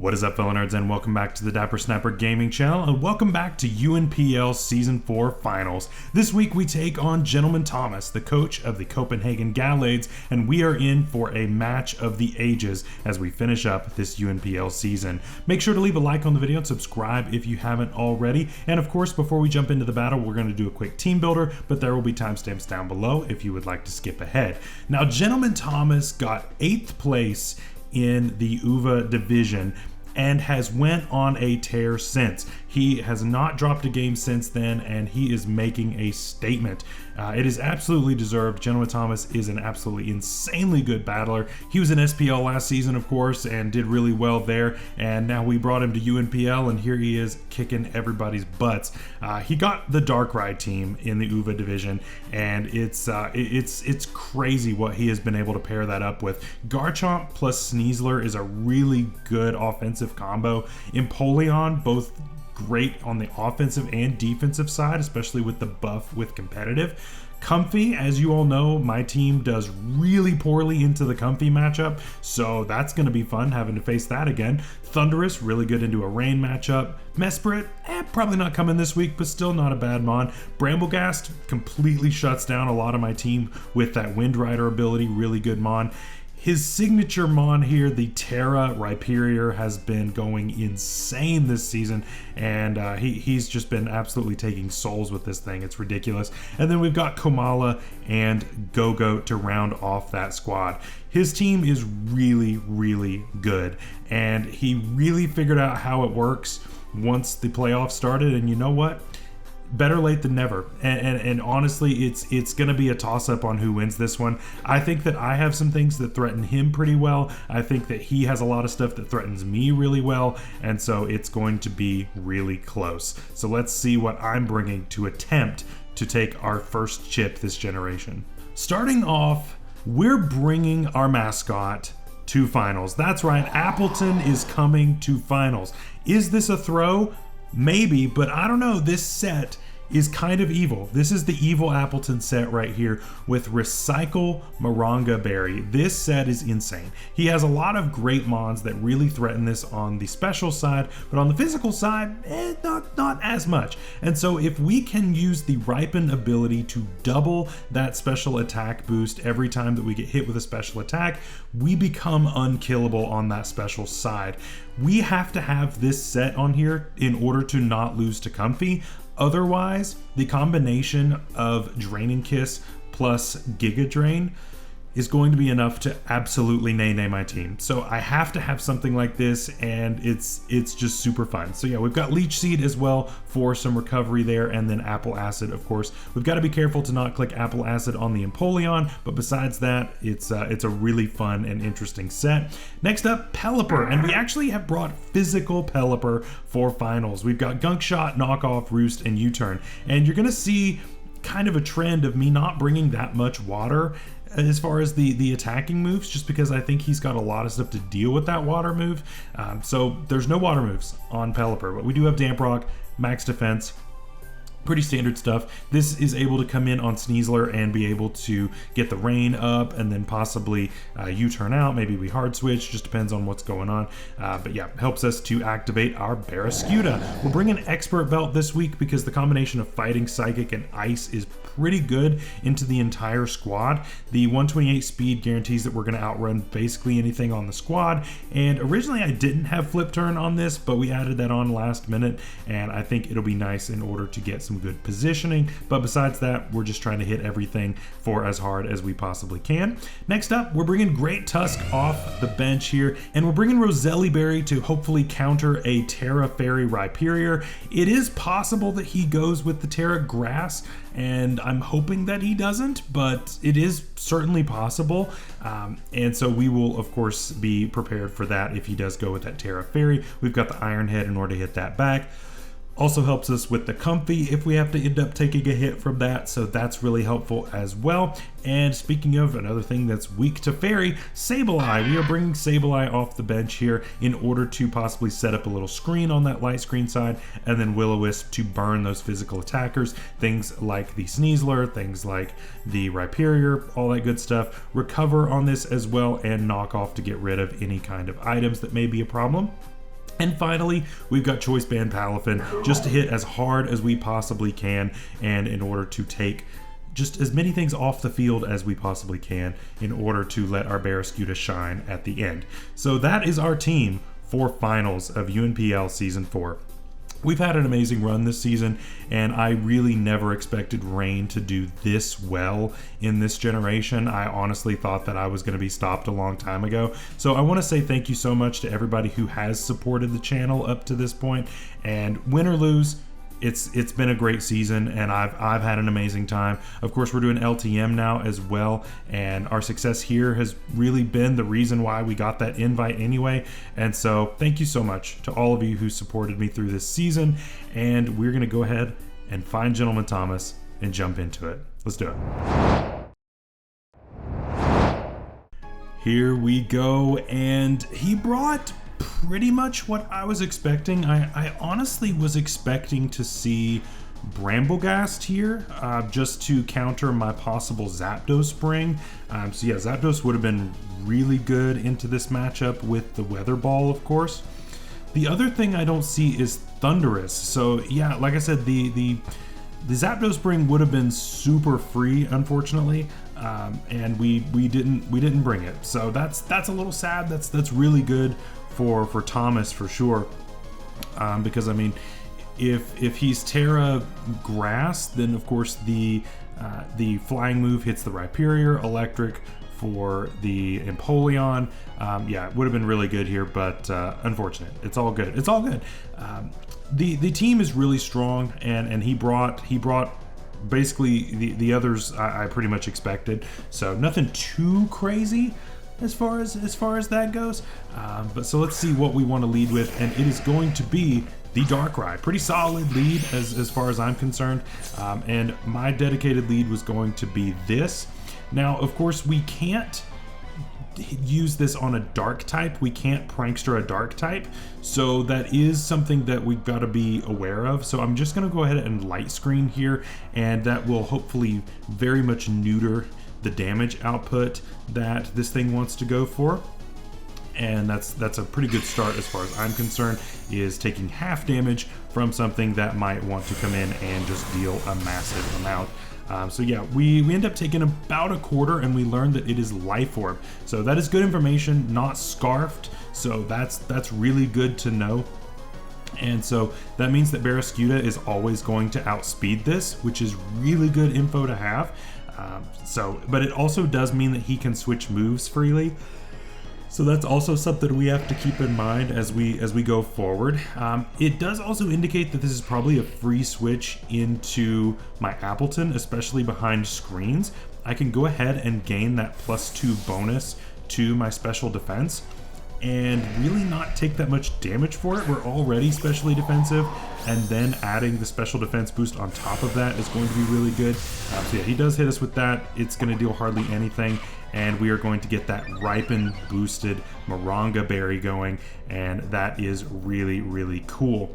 What is up, fellow nerds, and welcome back to the Dapper Snapper Gaming Channel, and welcome back to UNPL Season 4 Finals. This week we take on GentlemanThomas, the coach of the Copenhagen Gallades, and we are in for a match of the ages as we finish up this UNPL season. Make sure to leave a like on the video and subscribe if you haven't already, and of course, before we jump into the battle, we're going to do a quick team builder, but there will be timestamps down below if you would like to skip ahead. Now, GentlemanThomas got 8th place in the UVA division and has went on a tear since. He has not dropped a game since then, and he is making a statement. It is absolutely deserved. GentlemanThomas is an absolutely insanely good battler. He was in SPL last season, of course, and did really well there, and now we brought him to UNPL, and here he is kicking everybody's butts. He got the Dark Ride team in the UVA division, and it's crazy what he has been able to pair that up with. Garchomp plus Sneasler is a really good offensive combo. Empoleon, both great on the offensive and defensive side, especially with the buff with competitive. Comfy, as you all know, my team does really poorly into the Comfy matchup, so that's going to be fun having to face that again. Thunderous, really good into a rain matchup. Mesprit, probably not coming this week, but still not a bad mon. Bramblegast completely shuts down a lot of my team with that Wind Rider ability, really good mon. His signature mon here, the Terra Rhyperior, has been going insane this season, and he's just been absolutely taking souls with this thing. It's ridiculous. And then we've got Komala and Go-Go to round off that squad. His team is really, really good, and he really figured out how it works once the playoffs started, and you know what? Better late than never, and honestly, it's gonna be a toss-up on who wins this one. I think that I have some things that threaten him pretty well. I think that he has a lot of stuff that threatens me really well, and so it's going to be really close. So let's see what I'm bringing to attempt to take our first chip this generation. Starting off, we're bringing our mascot to finals. That's right, Appletun is coming to finals. Is this a throw? Maybe, but I don't know. This set is kind of evil. This is the evil Appletun set right here with Recycle Moringa Berry. This set is insane. He has a lot of great mons that really threaten this on the special side, but on the physical side, not as much. And so if we can use the Ripen ability to double that special attack boost every time that we get hit with a special attack, we become unkillable on that special side. We have to have this set on here in order to not lose to Comfy. Otherwise, the combination of Draining Kiss plus Giga Drain is going to be enough to absolutely nay my team. So I have to have something like this, and it's just super fun. So yeah, we've got Leech Seed as well for some recovery there, and then Apple Acid, of course. We've got to be careful to not click Apple Acid on the Empoleon, but besides that, it's a really fun and interesting set. Next up, Pelipper, and we actually have brought physical Pelipper for finals. We've got Gunk Shot, Knockoff, Roost, and U-Turn, and you're gonna see kind of a trend of me not bringing that much water as far as the attacking moves, just because I think he's got a lot of stuff to deal with that water move. So there's no water moves on Pelipper, but we do have Damp Rock, Max Defense, pretty standard stuff. This is able to come in on Sneasler and be able to get the rain up and then possibly U-turn out. Maybe we hard switch, just depends on what's going on. But yeah, helps us to activate our Barraskewda. We'll bring an Expert Belt this week because the combination of Fighting, Psychic, and Ice is pretty good into the entire squad. The 128 speed guarantees that we're going to outrun basically anything on the squad. And originally I didn't have Flip Turn on this, but we added that on last minute, and I think it'll be nice in order to get some good positioning. But besides that, we're just trying to hit everything for as hard as we possibly can. Next up, we're bringing Great Tusk off the bench here, and we're bringing Roselli Berry to hopefully counter a Terra Fairy Rhyperior. It is possible that he goes with the Terra Grass, and I'm hoping that he doesn't, but it is certainly possible. And so we will, of course, be prepared for that if he does go with that Terra Fairy. We've got the Iron Head in order to hit that back. Also helps us with the Comfy if we have to end up taking a hit from that, so that's really helpful as well. And speaking of another thing that's weak to Fairy, Sableye. We are bringing Sableye off the bench here in order to possibly set up a little screen on that light screen side, and then Will-O-Wisp to burn those physical attackers, things like the Sneasler, things like the Rhyperior, all that good stuff. Recover on this as well, and knock off to get rid of any kind of items that may be a problem. And finally, we've got Choice Band Palafin, just to hit as hard as we possibly can, and in order to take just as many things off the field as we possibly can in order to let our Barraskewda shine at the end. So that is our team for finals of UNPL Season 4. We've had an amazing run this season, and I really never expected Rain to do this well in this generation. I honestly thought that I was going to be stopped a long time ago. So I want to say thank you so much to everybody who has supported the channel up to this point, and win or lose, it's been a great season, and I've had an amazing time. Of course, we're doing LTM now as well, and our success here has really been the reason why we got that invite anyway. And so thank you so much to all of you who supported me through this season, and we're gonna go ahead and find GentlemanThomas and jump into it. Let's do it. Here we go, and he brought pretty much what I was expecting. I honestly was expecting to see Bramblegast here, just to counter my possible Zapdos Spring. So yeah, Zapdos would have been really good into this matchup with the Weather Ball, of course. The other thing I don't see is Thundurus. So yeah, like I said, the Zapdos Spring would have been super free, unfortunately, and we didn't bring it. So that's a little sad. That's really good for Thomas for sure, because I mean, if he's Terra Grass, then of course the flying move hits the Rhyperior, Electric for the Empoleon. Yeah, it would have been really good here, but unfortunate. It's all good. It's all good. The team is really strong, and he brought basically the others I pretty much expected. So nothing too crazy as far as that goes, but so let's see what we want to lead with, and it is going to be the Darkrai. Pretty solid lead as far as I'm concerned, and my dedicated lead was going to be this. Now, of course, we can't use this on a dark type. We can't prankster a dark type, so that is something that we've got to be aware of. So I'm just going to go ahead and light screen here, and that will hopefully very much neuter the damage output that this thing wants to go for. And that's a pretty good start as far as I'm concerned, is taking half damage from something that might want to come in and just deal a massive amount. So yeah, we end up taking about a quarter, and we learned that it is Life Orb. So that is good information, not Scarfed. So that's really good to know. And so that means that Barraskewda is always going to outspeed this, which is really good info to have. But it also does mean that he can switch moves freely. So that's also something we have to keep in mind as we go forward. It does also indicate that this is probably a free switch into my Appletun, especially behind screens. I can go ahead and gain that +2 bonus to my special defense and really not take that much damage for it. We're already specially defensive, and then adding the special defense boost on top of that is going to be really good. So yeah, he does hit us with that. It's going to deal hardly anything, and we are going to get that Ripen boosted Moronga Berry going, and that is really, really cool.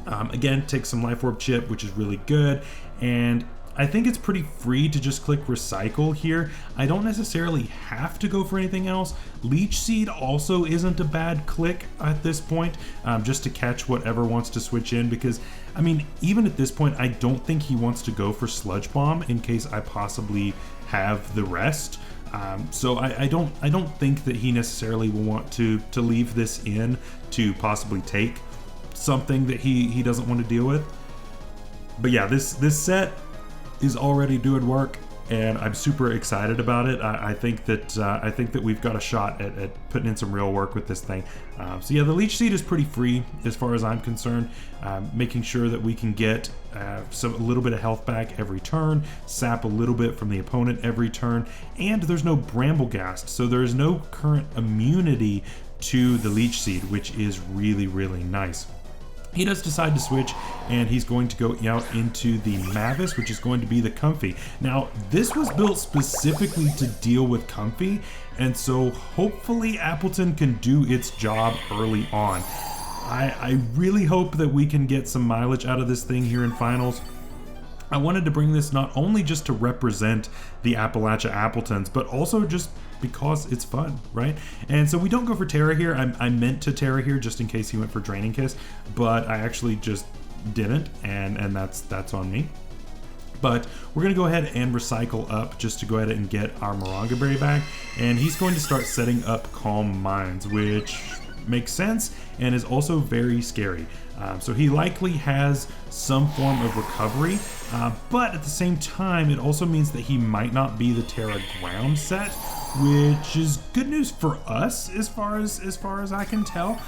Again, take some Life Orb Chip, which is really good, and I think it's pretty free to just click Recycle here. I don't necessarily have to go for anything else. Leech Seed also isn't a bad click at this point, just to catch whatever wants to switch in, because, I mean, even at this point, I don't think he wants to go for Sludge Bomb in case I possibly have the rest. So I don't think that he necessarily will want to leave this in to possibly take something that he doesn't want to deal with. But yeah, this set is already doing work, and I'm super excited about it. I think that we've got a shot at putting in some real work with this thing. So yeah, the Leech Seed is pretty free as far as I'm concerned, making sure that we can get a little bit of health back every turn, sap a little bit from the opponent every turn, and there's no Bramblegast, so there is no current immunity to the Leech Seed, which is really, really nice. He does decide to switch, and he's going to go out into the Mavis, which is going to be the Comfey. Now, this was built specifically to deal with Comfey, and so hopefully Appletun can do its job early on. I really hope that we can get some mileage out of this thing here in finals. I wanted to bring this not only just to represent the Appalachia Appletuns, but also just because it's fun, right? And so we don't go for Terra here. I meant to Terra here just in case he went for Draining Kiss, but I actually just didn't, and that's on me. But we're going to go ahead and recycle up just to go ahead and get our Moronga Berry back, and he's going to start setting up Calm Minds, which makes sense and is also very scary. So he likely has some form of recovery, but at the same time, it also means that he might not be the Terra Ground set, which is good news for us as far as I can tell.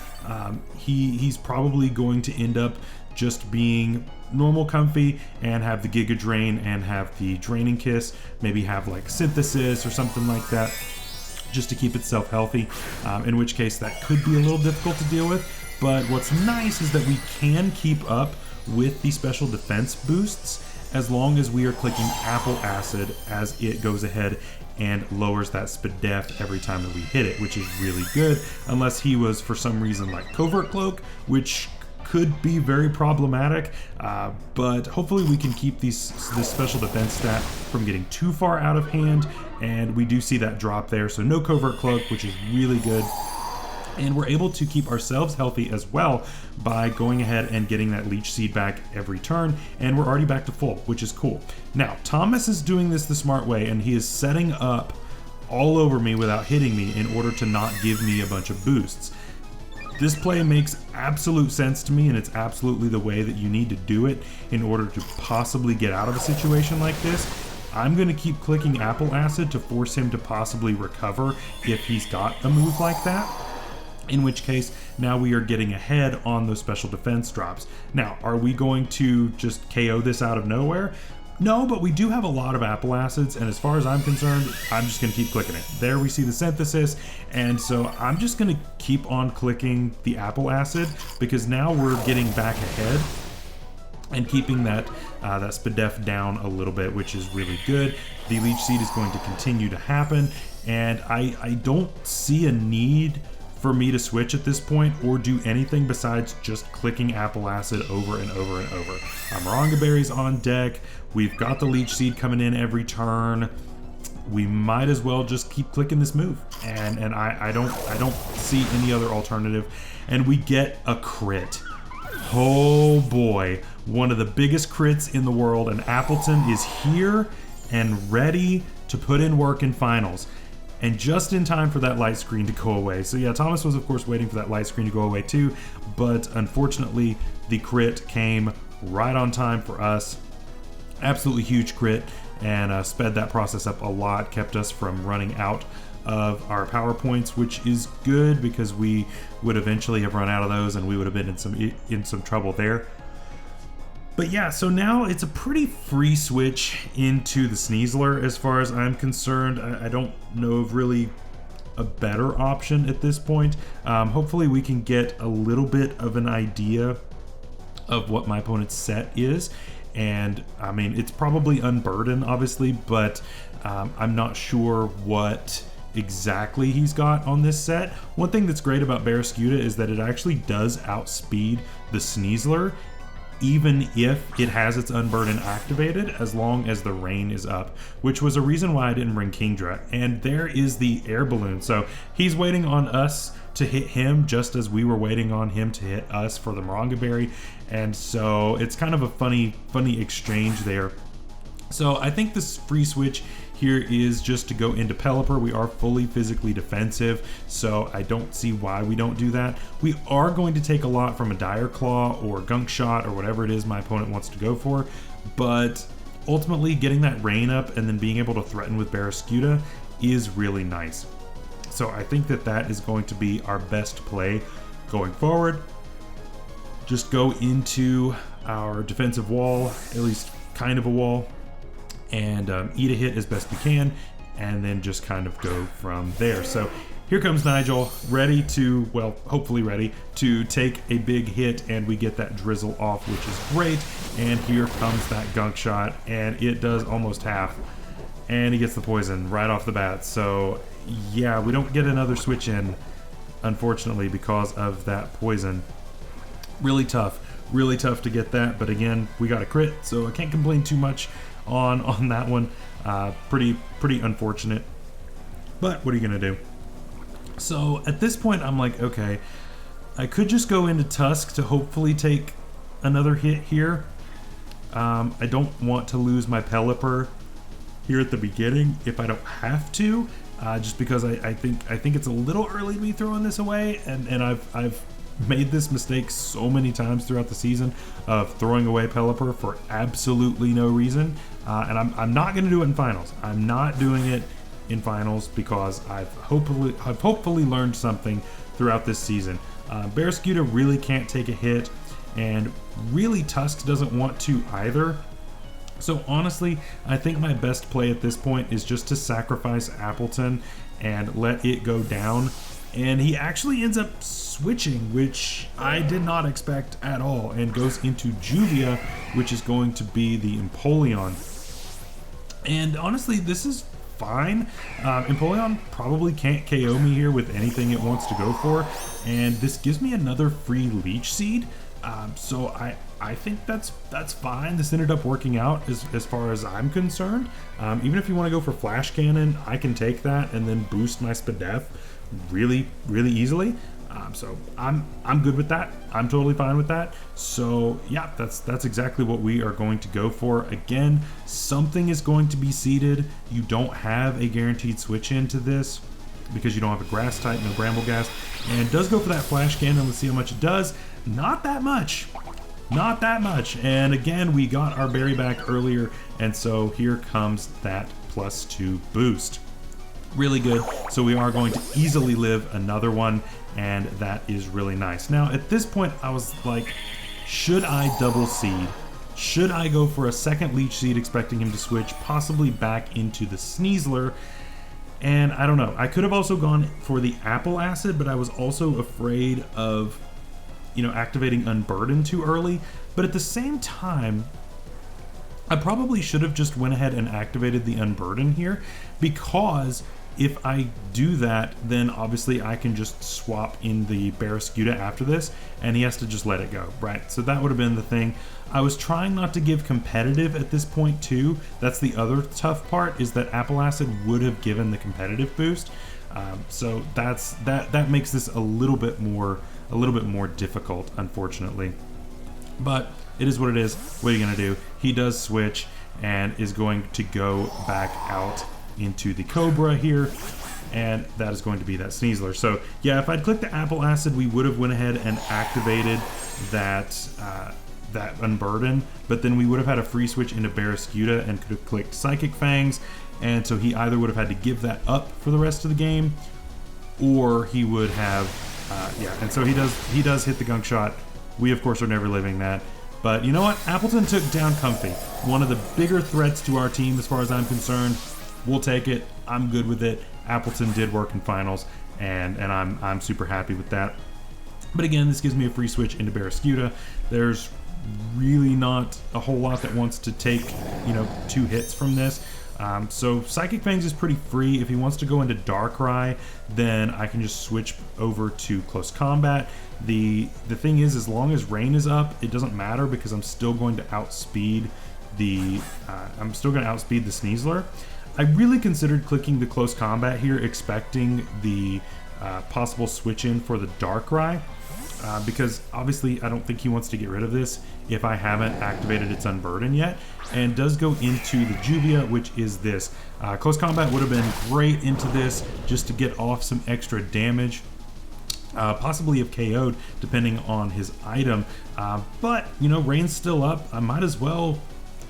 He's probably going to end up just being normal comfy and have the Giga Drain and have the Draining Kiss, maybe have like Synthesis or something like that, just to keep itself healthy, in which case that could be a little difficult to deal with. But what's nice is that we can keep up with the special defense boosts as long as we are clicking Apple Acid as it goes ahead and lowers that SPDEF every time that we hit it, which is really good, unless he was for some reason like Covert Cloak, which could be very problematic, but hopefully we can keep this special defense stat from getting too far out of hand, and we do see that drop there, so no Covert Cloak, which is really good. And we're able to keep ourselves healthy as well by going ahead and getting that Leech Seed back every turn, and we're already back to full, which is cool. Now, Thomas is doing this the smart way, and he is setting up all over me without hitting me in order to not give me a bunch of boosts. This play makes absolute sense to me, and it's absolutely the way that you need to do it in order to possibly get out of a situation like this. I'm going to keep clicking Apple Acid to force him to possibly recover if he's got a move like that, in which case now we are getting ahead on those special defense drops. Now, are we going to just KO this out of nowhere? No, but we do have a lot of Apple Acids, and as far as I'm concerned, I'm just going to keep clicking it. There we see the Synthesis, and so I'm just going to keep on clicking the Apple Acid, because now we're getting back ahead and keeping that SPDEF down a little bit, which is really good. The Leech Seed is going to continue to happen, and I don't see a need for me to switch at this point or do anything besides just clicking Apple Acid over and over and over. Our Moronga Berry's on deck. We've got the Leech Seed coming in every turn. We might as well just keep clicking this move, and I don't see any other alternative. And we get a crit. Oh boy, one of the biggest crits in the world, and Appletun is here and ready to put in work in finals. And just in time for that light screen to go away. So yeah, Thomas was of course waiting for that light screen to go away too, but unfortunately the crit came right on time for us. Absolutely huge crit, and sped that process up a lot, kept us from running out of our power points, which is good because we would eventually have run out of those and we would have been in some trouble there. But yeah, so now it's a pretty free switch into the Sneasler as far as I'm concerned. I don't know of really a better option at this point. Hopefully we can get a little bit of an idea of what my opponent's set is. And I mean, it's probably Unburden, obviously, but I'm not sure what exactly he's got on this set. One thing that's great about Barraskewda is that it actually does outspeed the Sneasler, even if it has its Unburden activated, as long as the rain is up, which was a reason why I didn't bring Kingdra. And there is the air balloon. So he's waiting on us to hit him just as we were waiting on him to hit us for the Moronga Berry. And so it's kind of a funny exchange there. So I think this free switch here is just to go into Pelipper. We are fully physically defensive, so I don't see why we don't do that. We are going to take a lot from a Dire Claw or Gunk Shot or whatever it is my opponent wants to go for, but ultimately getting that rain up and then being able to threaten with Barraskewda is really nice. So I think that that is going to be our best play going forward. Just go into our defensive wall, at least kind of a wall, and eat a hit as best we can, and then just kind of go from there. So here comes Nigel, ready to, well, hopefully ready to take a big hit, and we get that drizzle off, which is great. And here comes that Gunk Shot, and it does almost half, and he gets the poison right off the bat. So yeah, we don't get another switch in, unfortunately, because of that poison. Really tough to get that, but again, we got a crit, so I can't complain too much on that one. Pretty unfortunate. But what are you gonna do? So at this point, I'm like, okay, I could just go into Tusk to hopefully take another hit here. I don't want to lose my Pelipper here at the beginning if I don't have to, just because I think it's a little early to be throwing this away, and I've made this mistake so many times throughout the season of throwing away Pelipper for absolutely no reason, and I'm not going to do it in finals. I'm not doing it in finals because I've hopefully learned something throughout this season. Barraskewda really can't take a hit, and really Tusk doesn't want to either. So honestly, I think my best play at this point is just to sacrifice Appletun and let it go down. And he actually ends up switching, which I did not expect at all, and goes into Juvia, which is going to be the Empoleon. And honestly, this is fine. Empoleon probably can't KO me here with anything it wants to go for, and this gives me another free Leech Seed. So I think that's fine. This ended up working out as far as I'm concerned. Even if you want to go for Flash Cannon, I can take that and then boost my Spadef really easily. So I'm good with that. I'm totally fine with that. So yeah, that's exactly what we are going to go for. Again, something is going to be seeded. You don't have a guaranteed switch into this because you don't have a grass type, no Bramble Gas, and it does go for that Flash Cannon. Let's see how much it does. Not that much. Not that much. And again, we got our berry back earlier, and so here comes that +2 boost. Really good. So we are going to easily live another one, and that is really nice. Now at this point I was like, should I double seed? Should I go for a second Leech Seed expecting him to switch possibly back into the Sneasler? And I don't know. I could have also gone for the Apple Acid, but I was also afraid of, you know, activating Unburden too early. But at the same time, I probably should have just went ahead and activated the Unburden here, because if I do that, then obviously I can just swap in the Barraskewda after this, and he has to just let it go, right? So that would have been the thing. I was trying not to give competitive at this point too. That's the other tough part, is that Apple Acid would have given the competitive boost. So that makes this a little bit more difficult, unfortunately. But it is what it is. What are you gonna do? He does switch and is going to go back out into the Cobra here, and that is going to be that Sneasler. So yeah, if I'd clicked the Apple Acid, we would have went ahead and activated that Unburden, but then we would have had a free switch into Barraskewda and could have clicked Psychic Fangs, and so he either would have had to give that up for the rest of the game, or he would have yeah, and so he does hit the Gunk Shot. We of course are never living that. But you know what? Appletun took down Comfy, one of the bigger threats to our team as far as I'm concerned. We'll take it. I'm good with it. Appletun did work in finals, and I'm super happy with that. But again, this gives me a free switch into Barraskewda. There's really not a whole lot that wants to take, you know, 2 hits from this. So Psychic Fangs is pretty free. If he wants to go into Darkrai, then I can just switch over to Close Combat. The thing is, as long as Rain is up, it doesn't matter because I'm still going to outspeed the Sneasler. I really considered clicking the Close Combat here, expecting the possible switch in for the Darkrai, because obviously I don't think he wants to get rid of this if I haven't activated its Unburden yet, and does go into the Juvia, which is this. Close Combat would have been great into this just to get off some extra damage. Possibly have KO'd depending on his item, but you know, Rain's still up. I might as well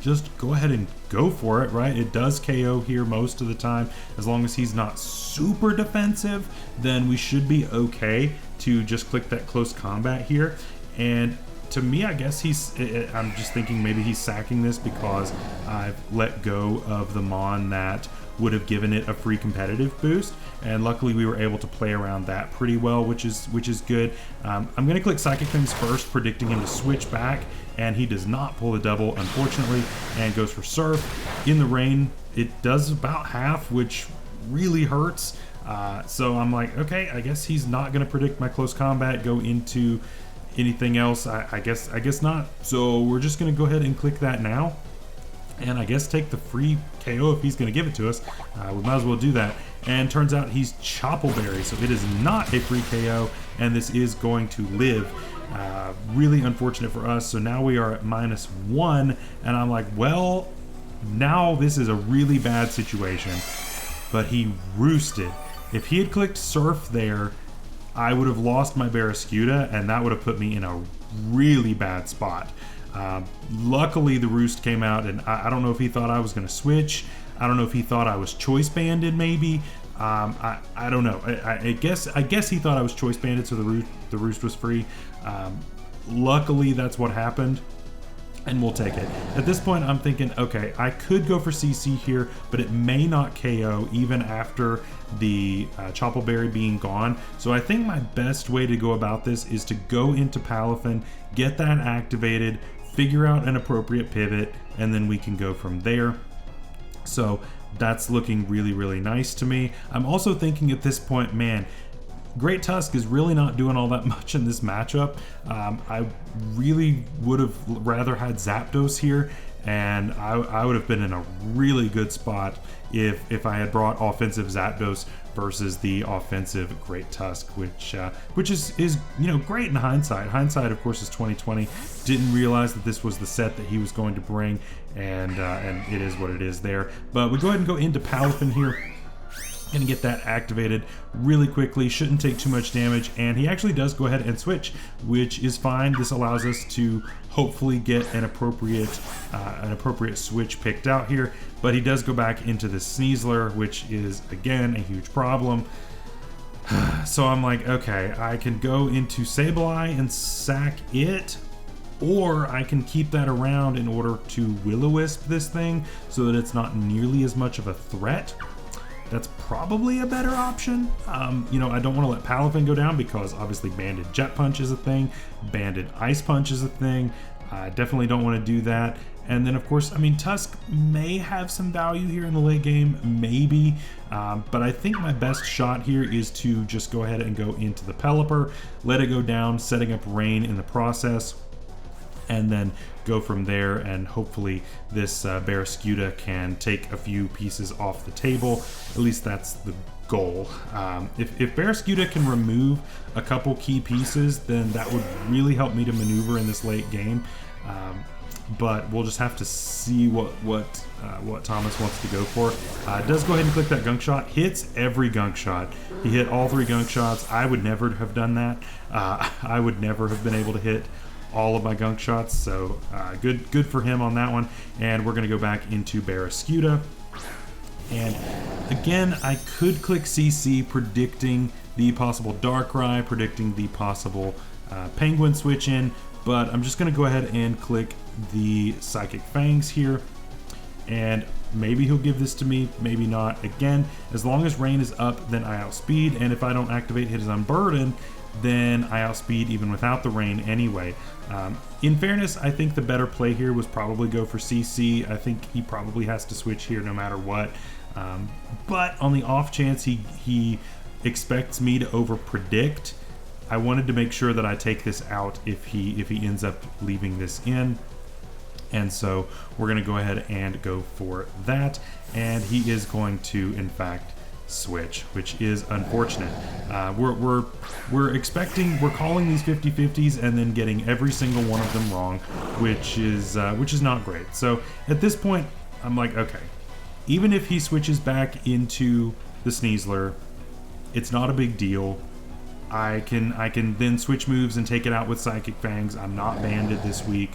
just go ahead and go for it, right? It does KO here most of the time. As long as he's not super defensive, then we should be okay to just click that Close Combat here. And to me, I guess I'm just thinking maybe he's sacking this because I've let go of the Mon that would have given it a free competitive boost, and luckily we were able to play around that pretty well, which is good. I'm going to click Psychic Things first, predicting him to switch back, and he does not pull the double, unfortunately, and goes for Surf. In the Rain, it does about half, which really hurts. So I'm like, okay, I guess he's not going to predict my Close Combat, go into anything else. I guess not. So we're just going to go ahead and click that now. and I guess take the free KO if he's going to give it to us. We might as well do that. And turns out he's Choppleberry, so it is not a free KO, and this is going to live. Really unfortunate for us. So now we are at -1, and I'm like, well, now this is a really bad situation. But he roosted. If he had clicked Surf there, I would have lost my Barraskewda, and that would have put me in a really bad spot. Luckily, the roost came out, and I don't know if he thought I was going to switch. I don't know if he thought I was choice banded, maybe. I don't know. I guess he thought I was choice banded, so the roost was free. Luckily, that's what happened, and we'll take it. At this point, I'm thinking, okay, I could go for CC here, but it may not KO even after the Choppleberry being gone. So I think my best way to go about this is to go into Palafin, get that activated, figure out an appropriate pivot, and then we can go from there. So that's looking really, really nice to me. I'm also thinking at this point, man, Great Tusk is really not doing all that much in this matchup. I really would have rather had Zapdos here, and I would have been in a really good spot if I had brought offensive Zapdos versus the offensive Great Tusk, which is great in hindsight. Hindsight, of course, is 2020. Didn't realize that this was the set that he was going to bring, and it is what it is there. But we go ahead and go into Palafin here. Gonna get that activated really quickly, shouldn't take too much damage, and he actually does go ahead and switch, which is fine. This allows us to hopefully get an appropriate switch picked out here, but he does go back into the Sneasler, which is again a huge problem. So I'm like, okay, I can go into Sableye and sack it, or I can keep that around in order to Will-O-Wisp this thing so that it's not nearly as much of a threat. That's probably a better option. I don't want to let Palafin go down because obviously Banded Jet Punch is a thing, Banded Ice Punch is a thing. I definitely don't want to do that. And then, of course, Tusk may have some value here in the late game, maybe. But I think my best shot here is to just go ahead and go into the Pelipper, let it go down, setting up Rain in the process, and then go from there, and hopefully this Barraskewda can take a few pieces off the table. At least that's the goal. If Barraskewda can remove a couple key pieces, then that would really help me to maneuver in this late game. But we'll just have to see what Thomas wants to go for. Does go ahead and click that gunk shot. Hits every gunk shot. He hit all 3 gunk shots. I would never have done that. I would never have been able to hit all of my gunk shots, so good for him on that one. And we're going to go back into Barraskewda, and again I could click CC, predicting the possible Darkrai, predicting the possible Penguin switch in, but I'm just going to go ahead and click the Psychic Fangs here, and maybe he'll give this to me, maybe not. Again, as long as Rain is up, then I outspeed, and if I don't activate his Unburden, then I outspeed even without the Rain anyway. In fairness, I think the better play here was probably go for CC. I think he probably has to switch here no matter what. But on the off chance he expects me to over predict, I wanted to make sure that I take this out if he ends up leaving this in. And so we're going to go ahead and go for that. And he is going to, in fact, switch, which is unfortunate. We're calling these 50-50s and then getting every single one of them wrong, which is not great. So at this point, I'm like, okay, even if he switches back into the Sneasler, it's not a big deal. I can then switch moves and take it out with Psychic Fangs. I'm not banded this week.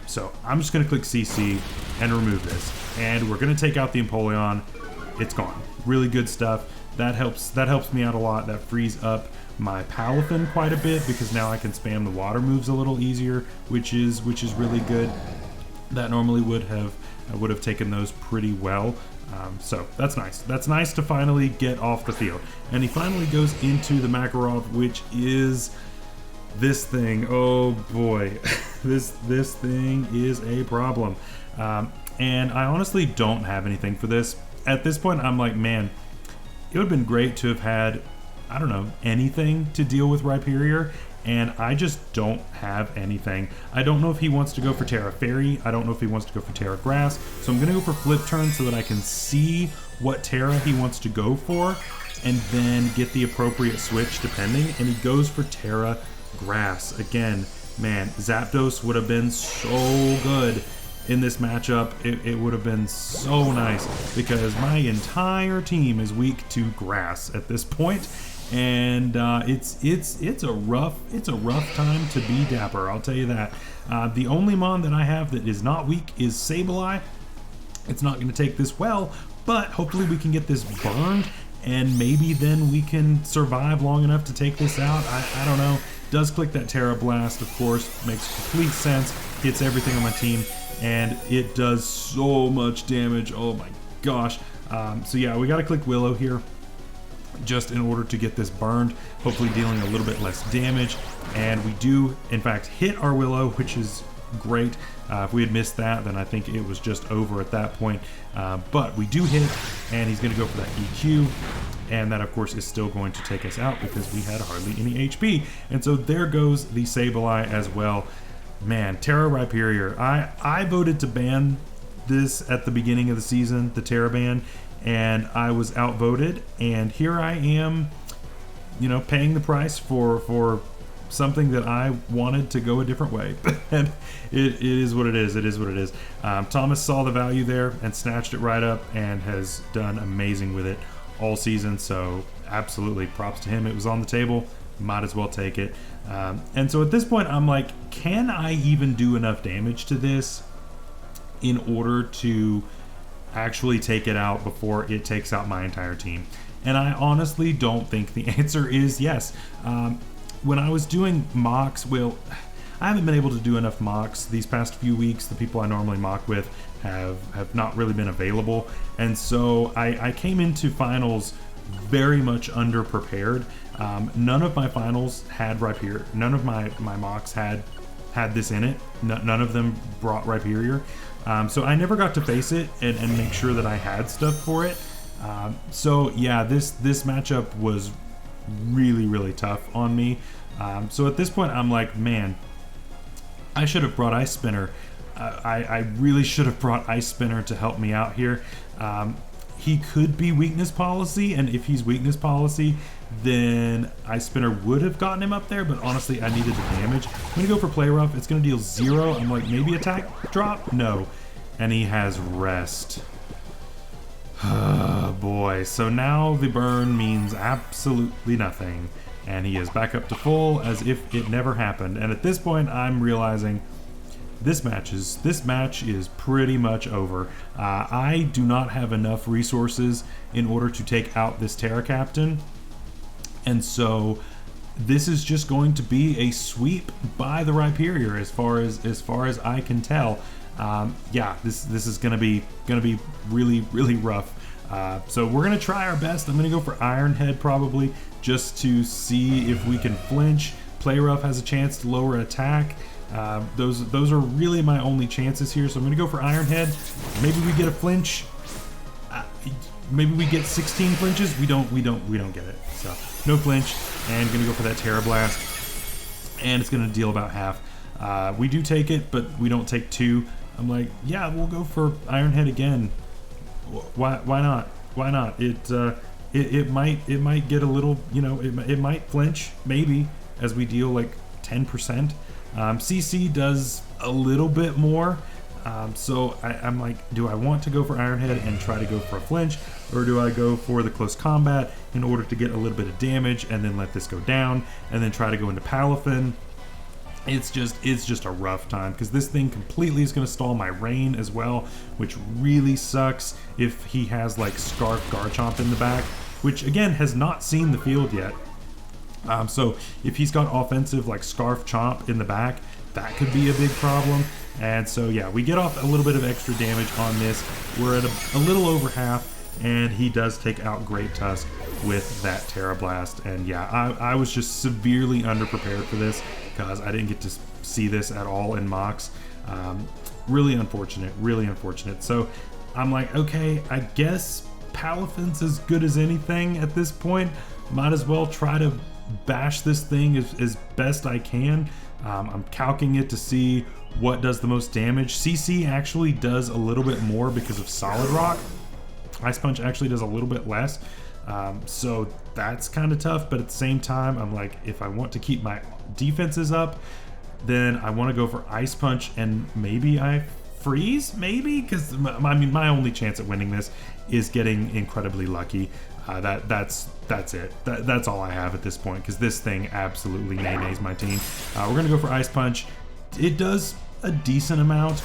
So I'm just going to click CC and remove this. And we're going to take out the Empoleon. It's gone. Really good stuff. That helps me out a lot. That frees up my Palafin quite a bit because now I can spam the water moves a little easier, which is really good. That normally would have taken those pretty well. So that's nice. That's nice to finally get off the field. And he finally goes into the Makarov, which is this thing. Oh boy, this thing is a problem. And I honestly don't have anything for this. At this point, I'm like, man, it would have been great to have had, I don't know, anything to deal with Rhyperior. and I just don't have anything. I don't know if he wants to go for Terra Fairy. I don't know if he wants to go for Terra Grass. So I'm going to go for Flip Turn so that I can see what Terra he wants to go for and then get the appropriate switch depending. And he goes for Terra Grass. Again, man, Zapdos would have been so good in this matchup. It would have been so nice because my entire team is weak to grass at this point. And it's a rough time to be Dapper, I'll tell you that. The only mon that I have that is not weak is Sableye. It's not going to take this well, but hopefully we can get this burned, and maybe then we can survive long enough to take this out. I don't know. Does click that Terra Blast, of course, makes complete sense, hits everything on my team, and it does so much damage. Oh my gosh. So yeah, we got to click Willow here, just in order to get this burned, hopefully dealing a little bit less damage. And we do in fact hit our Willow, which is great. If we had missed that, then I think it was just over at that point. But we do hit, and he's going to go for that EQ, and that of course is still going to take us out because we had hardly any HP. And so there goes the Sableye as well. Man, Terra Rhyperior. I voted to ban this at the beginning of the season, the Terra ban, and I was outvoted, and here I am, you know, paying the price for something that I wanted to go a different way. And it is what it is. It is what it is. Thomas saw the value there and snatched it right up and has done amazing with it all season. So absolutely props to him. It was on the table. Might as well take it. And so at this point, I'm like, can I even do enough damage to this in order to actually take it out before it takes out my entire team? And I honestly don't think the answer is yes. When I was doing mocks, well, I haven't been able to do enough mocks these past few weeks. The people I normally mock with have not really been available, and so I came into finals very much underprepared. None of my finals had Rhyperior. None of my mocks had this in it. None of them brought Rhyperior. So I never got to face it and make sure that I had stuff for it. So yeah, this matchup was really tough on me. So at this point, I'm like, man, I should have brought Ice Spinner. I really should have brought Ice Spinner to help me out here. He could be weakness policy, and if he's weakness policy, then Ice Spinner would have gotten him up there, but honestly, I needed the damage. I'm gonna go for Play Rough. It's gonna deal 0. I'm like, maybe attack drop? No. And he has Rest. Oh boy, so now the burn means absolutely nothing, and he is back up to full as if it never happened. And at this point, I'm realizing this match is pretty much over. I do not have enough resources in order to take out this Terra Captain, and so this is just going to be a sweep by the Rhyperior as far as I can tell. Yeah, this is gonna be really rough. So we're gonna try our best. I'm gonna go for Iron Head probably just to see if we can flinch. Play Rough has a chance to lower attack. Those are really my only chances here. So I'm gonna go for Iron Head. Maybe we get a flinch. Maybe we get 16 flinches. We don't get it. So no flinch, and gonna go for that Terra Blast, and it's gonna deal about half. We do take it, but we don't take 2. I'm like, yeah, we'll go for Iron Head again. Why not? Why not? It might get a little, you know, it might flinch maybe as we deal like 10%. CC does a little bit more. So I'm like, do I want to go for Iron Head and try to go for a flinch, or do I go for the close combat in order to get a little bit of damage and then let this go down and then try to go into Palafin? It's just a rough time because this thing completely is going to stall my rain as well, which really sucks if he has like Scarf Garchomp in the back, which again has not seen the field yet. So if he's got offensive like Scarf Chomp in the back, that could be a big problem. And so yeah, we get off a little bit of extra damage on this. We're at a little over half, and he does take out Great Tusk with that Terra Blast. And yeah, I was just severely underprepared for this because I didn't get to see this at all in mocks. Really unfortunate. So I'm like, okay, I guess Palafin's as good as anything at this point. Might as well try to bash this thing as best I can. I'm calcing it to see what does the most damage. CC actually does a little bit more because of solid rock. Ice Punch actually does a little bit less. So that's kind of tough, but at the same time, I'm like, if I want to keep my defenses up, then I want to go for Ice Punch, and maybe I freeze, maybe, because my only chance at winning this is getting incredibly lucky. That's it. That's all I have at this point, because this thing absolutely nays my team. We're gonna go for Ice Punch. It does a decent amount,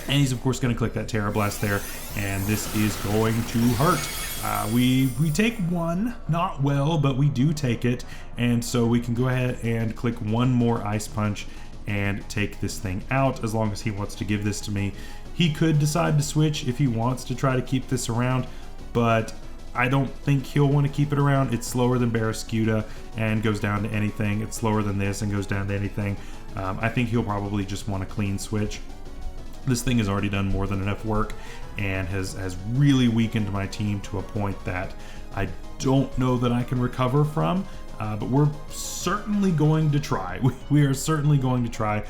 and he's of course gonna click that Terra Blast there, and this is going to hurt. We take one, not well, but we do take it, and so we can go ahead and click one more Ice Punch and take this thing out, as long as he wants to give this to me. He could decide to switch if he wants to try to keep this around, but I don't think he'll want to keep it around. It's slower than Barraskewda and goes down to anything. It's slower than this and goes down to anything. I think he'll probably just want a clean switch. This thing has already done more than enough work and has really weakened my team to a point that I don't know that I can recover from. But we're certainly going to try. We are certainly going to try,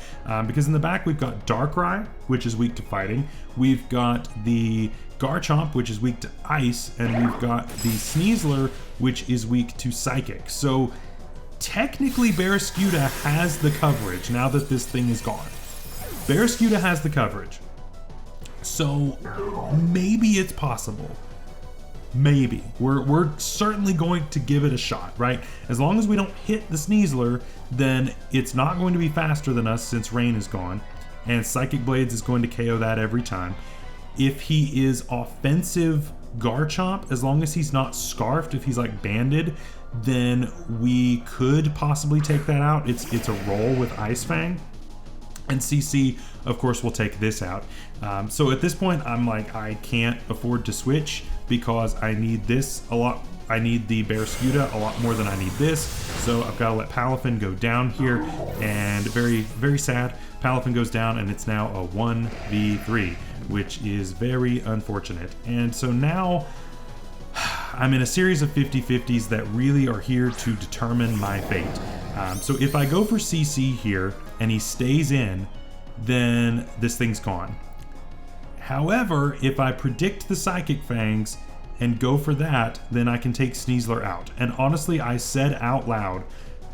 because in the back we've got Darkrai, which is weak to fighting. We've got the Garchomp, which is weak to ice, and we've got the Sneasler, which is weak to psychic. So technically Barraskewda has the coverage now that this thing is gone. Barraskewda has the coverage. So maybe it's possible. Maybe. We're certainly going to give it a shot, right? As long as we don't hit the Sneasler, then it's not going to be faster than us since Rain is gone, and Psychic Blades is going to KO that every time. If he is offensive Garchomp, as long as he's not scarfed, if he's like banded, then we could possibly take that out. It's a roll with Ice Fang. And CC, of course, will take this out. So at this point, I'm like, I can't afford to switch because I need this a lot. I need the Barraskewda a lot more than I need this. So I've got to let Palafin go down here. And very, very sad, Palafin goes down, and it's now a 1v3, which is very unfortunate. And so now I'm in a series of 50-50s that really are here to determine my fate. So if I go for CC here and he stays in, then this thing's gone. However, if I predict the Psychic Fangs and go for that, then I can take Sneasler out. And honestly, I said out loud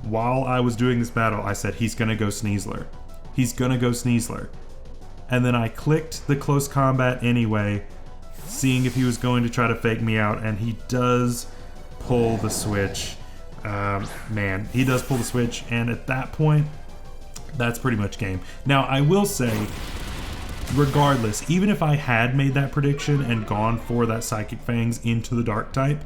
while I was doing this battle, I said, he's gonna go Sneasler. He's gonna go Sneasler. And then I clicked the close combat anyway, seeing if he was going to try to fake me out, and he does pull the switch. Man, he does pull the switch, and at that point, that's pretty much game. Now, I will say, regardless, even if I had made that prediction and gone for that Psychic Fangs into the Dark type,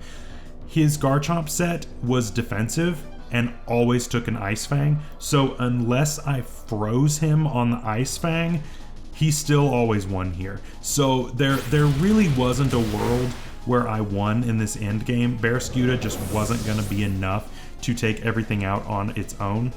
his Garchomp set was defensive and always took an Ice Fang. So unless I froze him on the Ice Fang, he still always won here. So there really wasn't a world where I won in this end game. Barraskewda just wasn't going to be enough to take everything out on its own.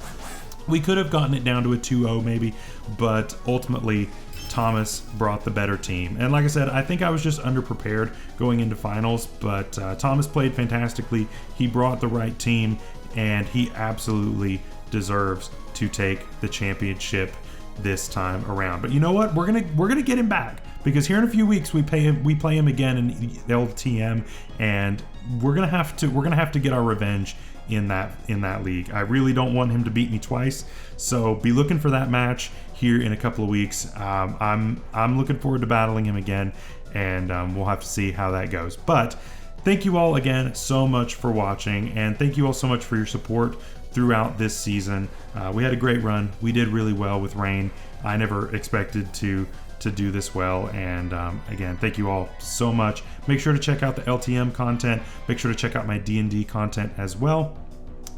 We could have gotten it down to a 2-0 maybe, but ultimately Thomas brought the better team. And like I said, I think I was just underprepared going into finals, but Thomas played fantastically. He brought the right team, and he absolutely deserves to take the championship this time around. But you know what? We're gonna get him back, because here in a few weeks we play him again in LTM, and we're gonna have to get our revenge in that league. I really don't want him to beat me twice, so be looking for that match here in a couple of weeks. I'm looking forward to battling him again, and we'll have to see how that goes. But thank you all again so much for watching, and thank you all so much for your support throughout this season. We had a great run. We did really well with Rain. I never expected to do this well, and again, thank you all so much. Make sure to check out the LTM content. Make sure to check out my D&D content as well.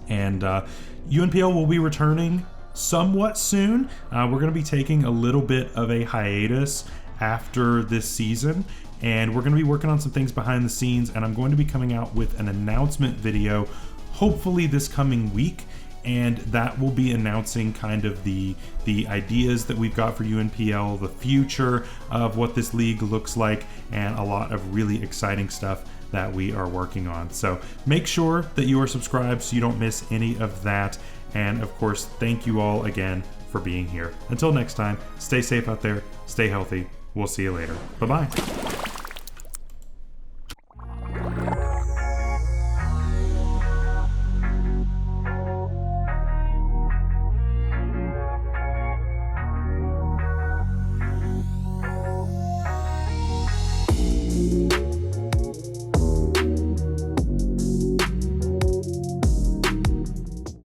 And UNPL will be returning somewhat soon. We're going to be taking a little bit of a hiatus after this season, and we're going to be working on some things behind the scenes, and I'm going to be coming out with an announcement video hopefully this coming week, and that will be announcing kind of the ideas that we've got for UNPL, the future of what this league looks like, and a lot of really exciting stuff that we are working on. So make sure that you are subscribed so you don't miss any of that. And of course, thank you all again for being here. Until next time, stay safe out there, stay healthy. We'll see you later. Bye-bye.